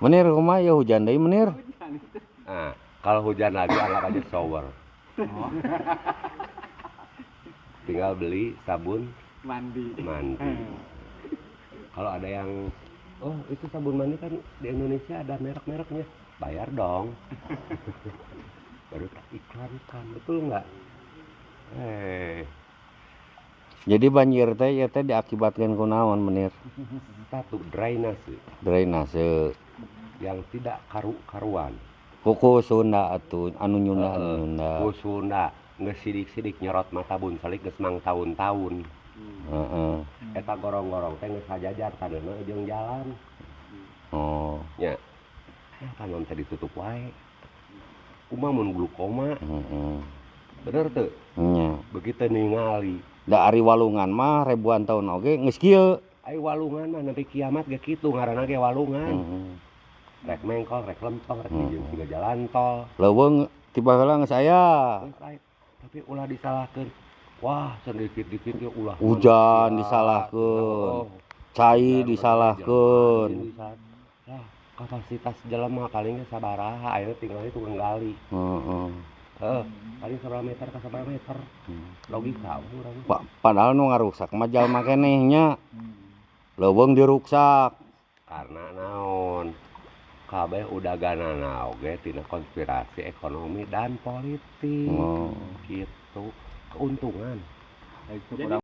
Menir kumaha ya hujan deui menir. Nah, kalau hujan lagi anggap aja shower. Tinggal beli sabun mandi. Kalau ada yang oh itu sabun mandi kan di Indonesia ada merek-mereknya, bayar dong. Baru tak iklankan, betul nggak? Jadi banjir teh ya teh diakibatkan ku naon menir? Satu drainase Drainase. yang tidak karu-karuan. Kuku Sunda atuh anu nyunda. Ku Sunda geus sidik-sidik nyerot mata bun salik geus mang tahun-tahun. Heeh. Eta gorong-gorong teh geus sajajar kadeuna jeung jalan. Oh. Nya. Kan teh ditutup wae. Kumaha mun glukoma? Heeh. Bener teu? Nya. Begitu ningali. Da ari walungan mah ribuan tahun oge geus kieu. Ai walungan mah nepi kiamat ge kitu ngaranna ge walungan. Heeh. Rek mengkol, rek lempeng, rek jeung tiga jalan tol. Leuweung tiba heula geus aya. Tapi ulah disalahkeun. Wah, sedikit-dikit ge ulah Hujan disalahkeun. Cai disalahkeun. Lah, kapasitas jelema paling ge sabaraha aya tinggal itu nggali. Heeh. Paling sabaraha meter ka sabaraha meter. Logika urang. Padahal nu ngaruksak mah jalma keneh nya. Leuweung diruksak. Karena naon? Kabeh udah ganana oge tina konspirasi ekonomi dan politik. Gitu. Keuntungan.